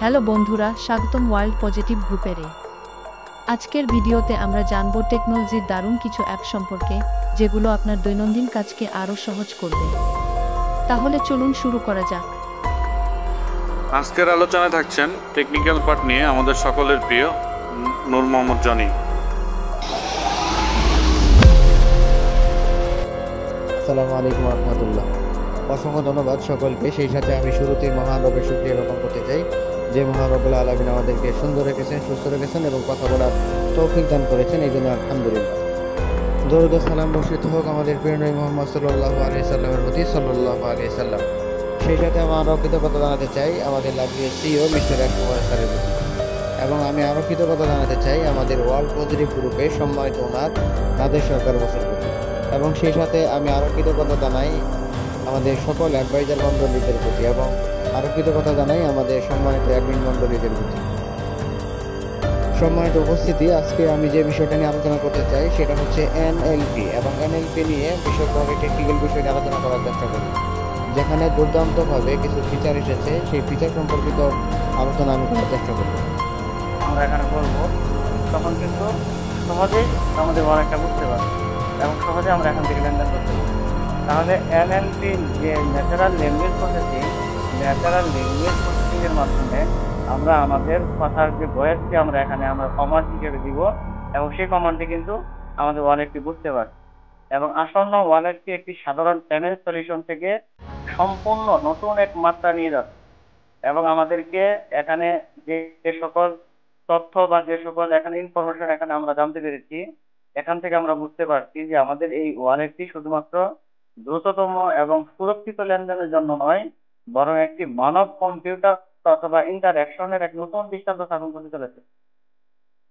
Hello বন্ধুরা, স্বাগতম world positive গ্রুপের আজকের ভিডিওতে আমরা জানব টেকনোলজির দারুণ কিছু অ্যাপ সম্পর্কে, যেগুলো আপনার দৈনন্দিন কাজকে আরও সহজ করবে। তাহলে চলুন শুরু করা যাক। আজকের আলোচনায় থাকছেন টেকনিক্যাল পার্ট নিয়ে আমাদের সকলের প্রিয় নূর মোহাম্মদ জনি। আসসালামু আলাইকুম রহমতুল্লাহ। অসংখ্য ধন্যবাদ সকলকে। সেই সাথে আমি শুরুতেই মহান রবের শুকরিয়া জ্ঞাপন করতে চাই, যে মহান রব্বুল আলামিন আমাদেরকে সুন্দর রেখেছেন, সুস্থ রেখেছেন এবং কথা বলার তৌফিক দান করেছেন, এই জন্য আলহামদুলিল্লাহ। দরুদ ও সালাম বর্ষিত হোক আমাদের প্রিয় নবী মুহাম্মদ সাল্লাল্লাহু আলাইহি সাল্লামের প্রতি, সাল্লাল্লাহু আলাইহি সাল্লাম। সেই সাথে আমার কৃতজ্ঞতা জানাতে চাই আমাদের লাভলি সিইও মিস্টার রাজকুমার স্যারের প্রতি, এবং আমি আরও কৃতজ্ঞতা জানাতে চাই আমাদের ওয়ার্ল্ড পজিটিভ গ্রুপে সম্মানিত ওনার নাদের সরকার বসের প্রতি, এবং সেই সাথে আমি আরও কৃতজ্ঞতা জানাই আমাদের সকল অ্যাডভাইজার মণ্ডলীদের প্রতি, এবং আরও কৃতজ্ঞতা জানাই আমাদের সম্মানিত অ্যাডমিন মণ্ডলীদের প্রতি। সম্মানিত উপস্থিতি, আজকে আমি যে বিষয়টা নিয়ে আলোচনা করতে চাই সেটা হচ্ছে এনএলপি, এবং এনএলপি নিয়ে বিশদভাবে টেকনিক্যাল বিষয় নিয়ে আলোচনা করার চেষ্টা করি, যেখানে দুর্দান্তভাবে কিছু ফিচার এসেছে, সেই ফিচার সম্পর্কিত আলোচনা আমি করার চেষ্টা করব। আমরা এখানে বলবো, তখন কিন্তু সহজেই আমাদের অনেকটা বুঝতে পারবো এবং সহজে আমরা এখান থেকে লেনদেন করতে পারবো। তাহলে এনএলপি যে ন্যাচারাল ল্যাঙ্গুয়েজ প্রসেসিং, এর মাধ্যমে আমরা আমাদের কথার যে ভয়েসকে আমরা এখানে কমান্ড হিসেবে দিব, এবং সেই কমান্ডটি কিন্তু আমাদের ওয়ালেটটি বুঝতে পারবে, এবং আসন্ন ওয়ালেটটি একটি সাধারণ পেমেন্ট সলিউশন থেকে সম্পূর্ণ নতুন এক মাত্রা নিয়ে যাচ্ছে। এবং আমাদেরকে এখানে যে সকল তথ্য বা যে সকল এখানে ইনফরমেশন এখানে আমরা জানতে পেরেছি, এখান থেকে আমরা বুঝতে পারছি যে আমাদের এই ওয়ালেটটি শুধুমাত্র দ্রুততম এবং সুরক্ষিত লেনদেনের জন্য নয়, বরং একটি মানব কম্পিউটার অথবা ইন্টারঅ্যাকশনের এক নতুন দৃষ্টান্ত স্থাপন করতে চলেছে,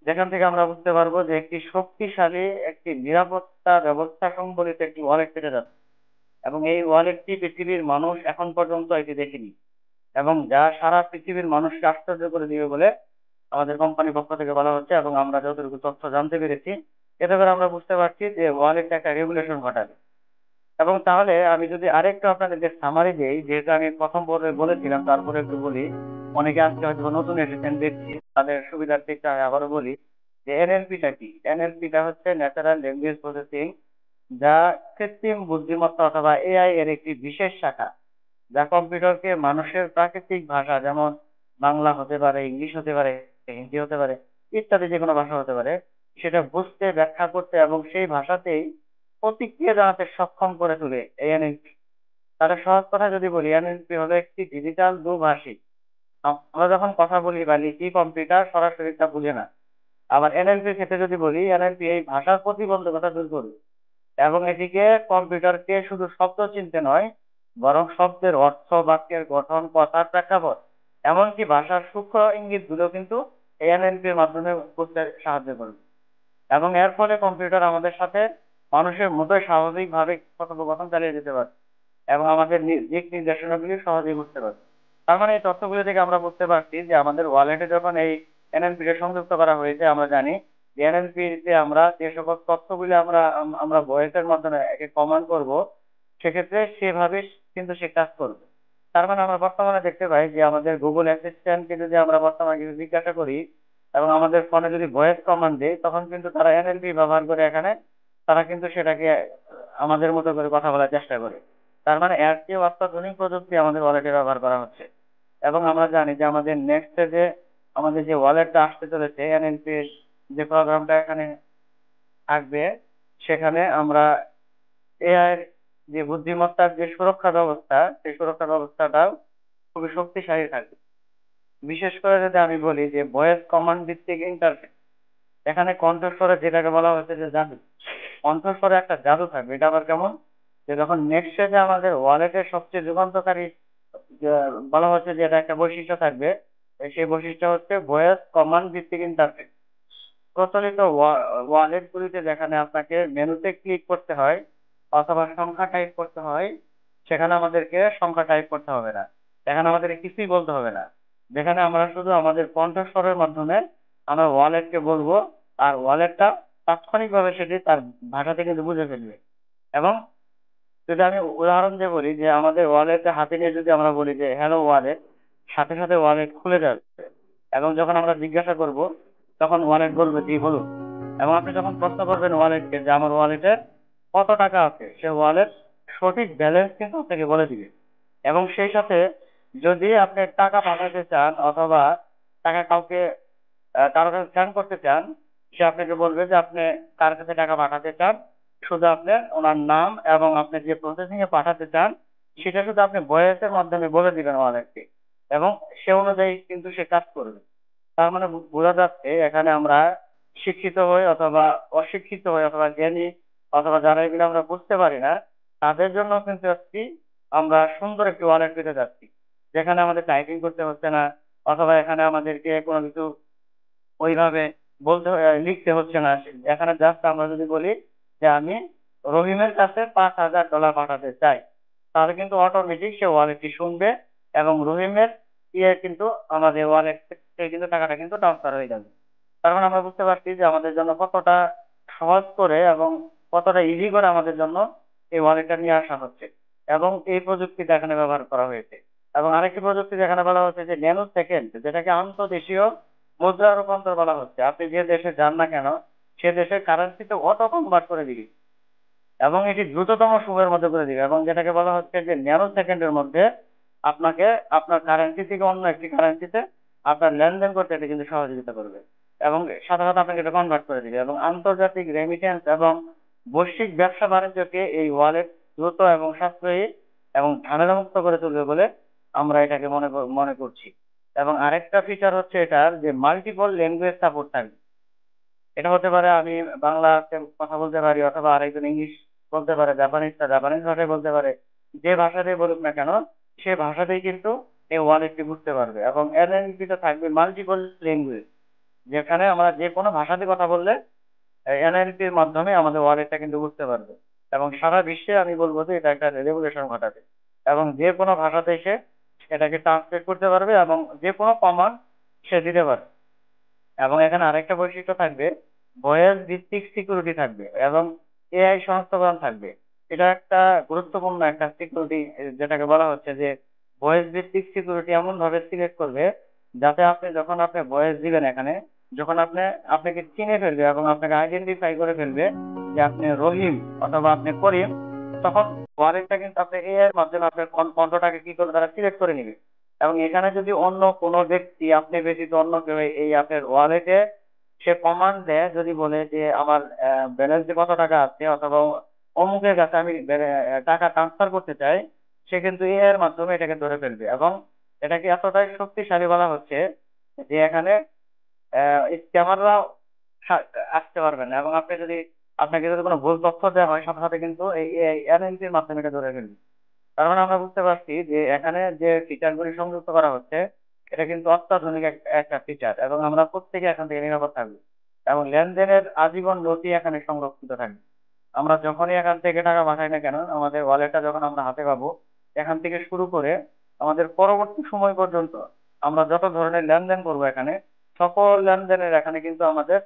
যেখান থেকে আমরা বুঝতে পারবো যে একটি শক্তিশালী একটি নিরাপত্তা ব্যবস্থা সংবলিত একটি ওয়ালেট পেতে যাচ্ছে, এবং এই ওয়ালেটটি পৃথিবীর মানুষ এখন পর্যন্ত এটি দেখেনি, এবং যা সারা পৃথিবীর মানুষকে আশ্চর্য করে দিবে বলে আমাদের কোম্পানির পক্ষ থেকে বলা হচ্ছে। এবং আমরা যতটুকু তথ্য জানতে পেরেছি, এতে করে আমরা বুঝতে পারছি যে ওয়ালেটটা একটা রেগুলেশন ঘটাবে। এবং তাহলে আমি যদি আরেকটু আপনাদেরকে সামারি দেই, যেহেতু আমি প্রথম পর্বে বলেছিলাম, তারপরে একটু বলি, অনেকে আজকে হয়তো নতুন এসেছেন দেখছি, তাদের সুবিধার্থে আবারও বলি যে এনএলপিটা কি। এনএলপিটা হচ্ছে ন্যাচারাল ল্যাঙ্গুয়েজ প্রসেসিং, যা কৃত্রিম বুদ্ধিমত্তা অথবা এআই এর একটি বিশেষ শাখা, যা কম্পিউটারকে মানুষের প্রাকৃতিক ভাষা, যেমন বাংলা হতে পারে, ইংলিশ হতে পারে, হিন্দি হতে পারে, ইত্যাদি যে কোনো ভাষা হতে পারে, সেটা বুঝতে, ব্যাখ্যা করতে এবং সেই ভাষাতেই প্রতিক্রিয়া জানাতে সক্ষম করে তোলে এই এনএলপি। তাহলে সহজ কথা যদি বলি, এনএলপি হলো একটি ডিজিটাল দুভাষী। আমরা যখন কথা বলি বা লিখি, কম্পিউটার সরাসরি তা বুঝে না। আবার এনএলপির ক্ষেত্রে যদি বলি, এনএলপি এই ভাষার প্রতিবন্ধকতা দূর করবে, এবং এটিকে কম্পিউটারকে শুধু শব্দ চিনতে নয়, বরং শব্দের অর্থ, বাক্যের গঠন, কথার প্রেক্ষাপট, এমনকি ভাষার সূক্ষ্ম ইঙ্গিতগুলো কিন্তু এনএলপির মাধ্যমে বুঝতে সাহায্য করবে। এবং এর ফলে কম্পিউটার আমাদের সাথে মানুষের মতোই স্বাভাবিকভাবে কথোপকথন চালিয়ে যেতে পারে, এবং আমাদের দিক নির্দেশনাগুলি সহজেই বুঝতে পারে। তার মানে এই তথ্যগুলি থেকে আমরা বুঝতে পারছি যে আমাদের ওয়ালেটে যখন এই এনএলপিটা সংযুক্ত করা হয়েছে, আমরা জানি যে এনএলপিতে আমরা যে সকল তথ্যগুলি আমরা ভয়েসের মাধ্যমে কমান্ড করব, সেক্ষেত্রে সেভাবে কিন্তু সে কাজ করবে। তার মানে আমরা বর্তমানে দেখতে পাই যে আমাদের গুগল অ্যাসিস্ট্যান্টকে যদি আমরা বর্তমানে কিছু জিজ্ঞাসা করি এবং আমাদের ফোনে যদি ভয়েস কমান্ড দেই, তখন কিন্তু তারা এনএলপি ব্যবহার করে এখানে তারা কিন্তু সেটাকে আমাদের মতো করে কথা বলার চেষ্টা করে। তার মানে এর চেয়ে অত্যাধুনিক প্রযুক্তি আমাদের ওয়ালেটে ব্যবহার করা হচ্ছে। এবং আমরা জানি যে আমাদের নেক্সট যে আমাদের যে ওয়ালেটটা আসতে চলেছে, এনএলপি যে প্রোগ্রামটা এখানে থাকবে, সেখানে আমরা এআই যে বুদ্ধিমত্তার যে সুরক্ষা ব্যবস্থা, সেই সুরক্ষা ব্যবস্থাটাও খুবই শক্তিশালী থাকবে। বিশেষ করে যদি আমি বলি যে ভয়েস কমান্ড ভিত্তিক ইন্টারফেস, এখানে কণ্ঠস্বরে যেটাকে বলা হচ্ছে যে জাদু, কণ্ঠস্বরে একটা জাদু থাকবে। এটা আবার কেমন, যে যখন নেক্সট যে আমাদের ওয়ালেটের সবচেয়ে যুগান্তকারী বলা হচ্ছে যে এটা একটা বৈশিষ্ট্য থাকবে, সেই বৈশিষ্ট্য হচ্ছে ভয়েস কমান্ড ভিত্তিক ইন্টারফেস। প্রচলিত ওয়ালেট গুলিতে যেখানে আপনাকে মেনুতে ক্লিক করতে হয় অথবা সংখ্যা টাইপ করতে হয়, সেখানে আমাদেরকে সংখ্যা টাইপ করতে হবে না, এখানে আমাদের কিছুই বলতে হবে না। যেখানে আমরা শুধু আমাদের কণ্ঠস্বরের মাধ্যমে আমরা ওয়ালেটকে বলবো, আর ওয়ালেটটা তাৎক্ষণিকভাবে সেটি তার ভাষাতে কিন্তু বুঝে ফেলবে। এবং যদি আমি উদাহরণ দিয়ে বলি যে আমাদের ওয়ালেটে হাতে নিয়ে যদি আমরা বলি যে হ্যালো ওয়ালেট, সাথে সাথে ওয়ালেট খুলে যাবে। এবং যখন আমরা জিজ্ঞাসা করব তখন ওয়ালেট বলবে জি বলুন। এবং আপনি যখন প্রশ্ন করবেন ওয়ালেটকে যে আমার ওয়ালেটে কত টাকা আছে, সে ওয়ালেট সঠিক ব্যালেন্স কিন্তু আপনাকে বলে দিবে। এবং সেই সাথে যদি আপনি টাকা পাঠাতে চান অথবা টাকা কাউকে কারো কাছে সেন্ড করতে চান, সে আপনাকে বলবে যে আপনি কার কাছে টাকা পাঠাতে চান। শুধু আপনি ওনার নাম এবং আপনি যে প্রসেসিং এ পাঠাতে চান সেটা শুধু আপনি ভয়েসের মাধ্যমে বলে দিবেন ওয়ালেটকে, এবং সে অনুযায়ী কিন্তু সে কাজ করবে। তার মানে বোঝা যাচ্ছে এখানে আমরা শিক্ষিত হই অথবা অশিক্ষিত হই অথবা জ্ঞানী অথবা যারা এগুলো আমরা বুঝতে পারি না, তাদের জন্য কিন্তু একটি আমরা সুন্দর একটি ওয়ালেট পেতে যাচ্ছি, যেখানে আমাদের টাইপিং করতে হচ্ছে না অথবা এখানে আমাদেরকে কোনো কিছু ওইভাবে লিখতে হচ্ছে না। এখানে জাস্ট আমরা যদি বলি যে আমি রহিমের কাছে $5,000 পাঠাতে চাই, তাহলে কিন্তু অটোমেটিক সে ওয়ালেটটি শুনবে এবং রহিমের কিন্তু আমাদের ওয়ালেট থেকে কিন্তু টাকাটা কিন্তু ট্রান্সফার হয়ে যাবে। তার মানে আমরা বুঝতে পারছি যে আমাদের জন্য কতটা সহজ করে এবং কতটা ইজি করে আমাদের জন্য এই ওয়ালেটটা নিয়ে আসা হচ্ছে, এবং এই প্রযুক্তিটা এখানে ব্যবহার করা হয়েছে। এবং আরেকটি প্রযুক্তি যেখানে বলা হচ্ছে যে ন্যানো সেকেন্ড, যেটাকে আন্তঃদেশীয় মুদ্রা রূপান্তর বলা হচ্ছে। আপনি যে দেশে যান না কেন, সে দেশের কারেন্সিতে অটো কনভার্ট করে দিবে এবং এটি দ্রুততম সময়ের মধ্যে করে দিবে, এবং যেটাকে বলা হচ্ছে যে ন্যানো সেকেন্ডের মধ্যে আপনাকে আপনার কারেন্সি থেকে অন্য একটি কারেন্সিতে আপনার লেনদেন করতে এটা কিন্তু সহযোগিতা করবে এবং সাথে সাথে আপনাকে এটা কনভার্ট করে দিবে। এবং আন্তর্জাতিক রেমিটেন্স এবং বৈশ্বিক ব্যবসা বাণিজ্যকে এই ওয়ালেট দ্রুত এবং সাশ্রয়ী এবং ঝামেলামুক্ত করে তুলবে বলে আমরা এটাকে মনে করছি। এবং আরেকটা ফিচার হচ্ছে এটার যে মাল্টিপল ল্যাঙ্গুয়েজ সাপোর্ট থাকবে। এটা হতে পারে আমি বাংলাতে কথা বলতে পারি অথবা আরেকজন ইংলিশ বলতে পারে, জাপানিজটা জাপানিজ ভাষায় বলতে পারে, যে ভাষাতেই বলুক না কেন সে ভাষাতেই কিন্তু এই ওয়ালেটটি বুঝতে পারবে। এবং এনএলপিতে থাকবে মাল্টিপল ল্যাঙ্গুয়েজ, যেখানে আমরা যে কোনো ভাষাতে কথা বললে এনএলপির মাধ্যমে আমাদের ওয়ালেটটা কিন্তু বুঝতে পারবে। এবং সারা বিশ্বে আমি বলবো যে এটা একটা রেভলিউশন ঘটাবে, এবং যে কোনো ভাষাতে সে এটাকে ট্রান্সলেট করতে পারবে এবং যে কোনো কমান্ড সে দিতে পারবে। এবং এখানে আরেকটা বৈশিষ্ট্য থাকবে, ভয়েস ভিত্তিক সিকিউরিটি থাকবে এবং এআই শনাক্তকরণ থাকবে। এটা একটা গুরুত্বপূর্ণ একটা সিকিউরিটি, যেটাকে বলা হচ্ছে যে ভয়েস ভিত্তিক সিকিউরিটি এমন ভাবে সিলেক্ট করবে যাতে আপনি যখন আপনি ভয়েস দিবেন এখানে, যখন আপনাকে চিনে ফেলবে এবং আপনাকে আইডেন্টিফাই করে ফেলবে যে আপনি রহিম অথবা আপনি করিম, তখন ওয়ালেটটা কিন্তু আপনি এআই এর মাধ্যমে আপনার কণ্ঠটাকে কি করে তারা সিলেক্ট করে নিবে। এবং এখানে যদি অন্য কোনো ব্যক্তি আপনি ব্যতীত অন্য কেউ এই আপনার ওয়ালেটে সে কমান্ড দেয়, যদি বলে যে আমার ব্যালেন্সে কত টাকা আছে অথবা অমুকের কাছে আমি টাকা ট্রান্সফার করতে চাই, সে কিন্তু এআই এর মাধ্যমে এটাকে ধরে ফেলবে। এবং এটাকে এতটাই শক্তিশালী বলা হচ্ছে যে এখানে স্ক্যামাররা আসতে পারবে না, এবং আপনাকে যদি কোনো ভুল তথ্য দেওয়া হয় সাথে সাথে কিন্তু এই এনএলপির মাধ্যমে এটা ধরে ফেলবে। তার মানে আমরা বুঝতে পারছি যে এখানে যে ফিচারগুলি সংযুক্ত করা হচ্ছে এটা কিন্তু অত্যাধুনিক একটা ফিচার, এবং আমরা প্রত্যেকে এখান থেকে নিরাপদ থাকবো এবং লেনদেনের আজীবন নথি এখানে সংরক্ষিত থাকবে। আমরা যখনই এখান থেকে টাকা পাঠাই না কেন, আমাদের ওয়ালেটটা যখন আমরা হাতে পাবো, এখান থেকে শুরু করে আমাদের পরবর্তী সময় পর্যন্ত আমরা যত ধরনের লেনদেন করবো এখানে সকল লেনদেনের এখানে কিন্তু আমাদের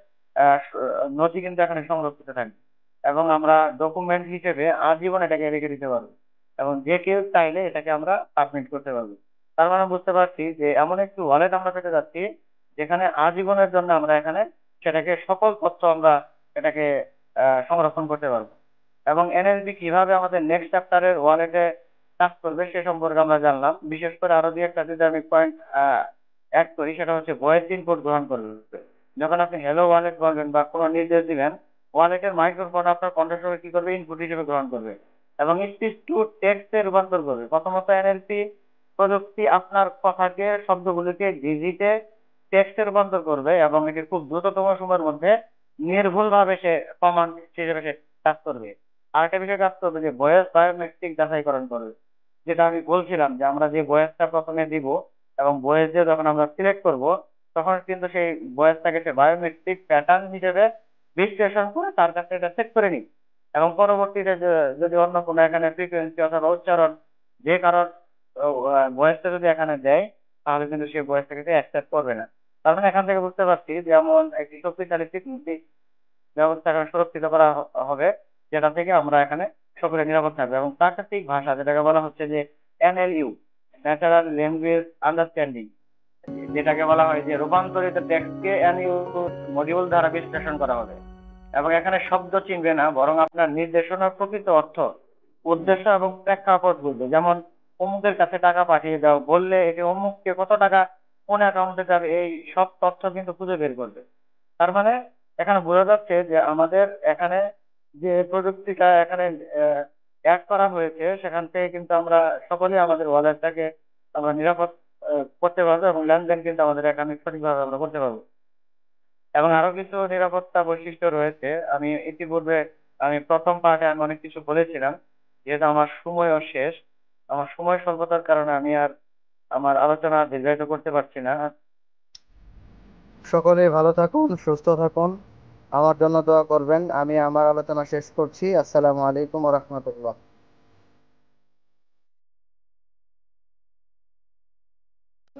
নথি কিন্তু এখানে সংরক্ষিত থাকবে, এবং আমরা ডকুমেন্ট হিসেবে আজীবন এটাকে রেখে দিতে পারবো এবং যে কেউ চাইলে এটাকে আমরা সাবমিট করতে পারবো। তার মানে বুঝতে পারছি যে এমন একটি ওয়ালেট আমরা পেতে যাচ্ছি যেখানে আজীবনের জন্য আমরা এখানে সেটাকে সকল তথ্য আমরা এটাকে সংরক্ষণ করতে পারবো। এবং এনএলপি কিভাবে আমাদের নেক্সট চ্যাপ্টারের ওয়ালেটে কাজ করবে সে সম্পর্কে আমরা জানলাম। বিশেষ করে আরো দুই একটা যদি আমি পয়েন্ট অ্যাড করি, সেটা হচ্ছে ভয়েস ইনপুট গ্রহণ করবে। যখন আপনি হ্যালো ওয়ালেট বলবেন বা কোনো নির্দেশ দিবেন, ওয়ালেটের মাইক্রোফোন আপনার কণ্ঠস্বর কি করবে, ইনপুট হিসেবে গ্রহণ করবে এবং স্পিচ টু টেক্সটে রূপান্তর করবে। প্রথমত এনএলপি প্রযুক্তি আপনার কথাকে শব্দগুলিকে ডিজিটে টেক্সটে রূপান্তর করবে এবং এটি খুব দ্রুততম সময়ের মধ্যে নির্ভুলভাবে সে কমান্ড হিসেবে সে কাজ করবে। আরেকটা বিষয় কাজ করবে যে ভয়েস বায়োমেট্রিক যাচাইকরণ করবে, যেটা আমি বলছিলাম যে আমরা যে ভয়েসটা প্রথমে দিব এবং ভয়েস দিয়ে যখন আমরা সিলেক্ট করব তখন কিন্তু সেই ভয়েসটাকে সে বায়োমেট্রিক প্যাটার্ন হিসেবে বিশ্লেষণ করে তার কাছে এটা সেট করে নিই, এবং পরবর্তীতে যদি অন্য কোনো এখানে ফ্রিকোয়েন্সি অথবা উচ্চারণ যে কারণ ভয়েসটা যদি এখানে দেয়, তাহলে কিন্তু সেই ভয়েসটাকে অ্যাকসেপ্ট করবে না। তার মানে এখান থেকে বুঝতে পারছি যেমন একটি শক্তিশালী সিকিউরিটি ব্যবস্থা এখানে সুরক্ষিত করা হবে, যেটা থেকে আমরা এখানে সকলে নিরাপদ থাকবে। এবং প্রাকৃতিক ভাষা, যেটাকে বলা হচ্ছে যে এনএলইউ, ন্যাচারাল ল্যাঙ্গুয়েজ আন্ডারস্ট্যান্ডিং, যেটাকে বলা হয় যে রূপান্তরিত টেক্সটকে মডিউল দ্বারা বিশ্লেষণ করা হবে। এবং এখানে শব্দ চিনবে না, বরং আপনার নির্দেশনার প্রকৃত অর্থ, উদ্দেশ্য এবং প্রেক্ষাপট বুঝবে। যেমন অমুকের কাছে টাকা পাঠিয়ে দাও বললে এটি অমুককে কত টাকা কোন অ্যাকাউন্টে যাবে, এই সব তথ্য কিন্তু খুঁজে বের করবে। তার মানে এখানে বোঝা যাচ্ছে যে আমাদের এখানে যে প্রযুক্তিটা এখানে অ্যাড করা হয়েছে, সেখান থেকে কিন্তু আমরা সকলেই আমাদের ওয়ালেটটাকে আমরা নিরাপদ করতে পারবো, এবং লেনদেন কিন্তু আমাদের এখানে সঠিকভাবে আমরা করতে পারবো। এবং আরো কিছু নিরাপত্তা বৈশিষ্ট্য রয়েছে। আমি ইতিপূর্বে প্রথম পার্টে আমি অনেক কিছু বলেছিলাম, যেহেতু আমার সময়ও শেষ, আমার সময় স্বল্পতার কারণে আমি আর আমার আলোচনা দীর্ঘায়িত করতে পারছি না। সকলেই ভালো থাকুন, সুস্থ থাকুন, আমার জন্য দোয়া করবেন। আমি আমার আলোচনা শেষ করছি। আসসালামু আলাইকুম ওয়া রাহমাতুল্লাহ।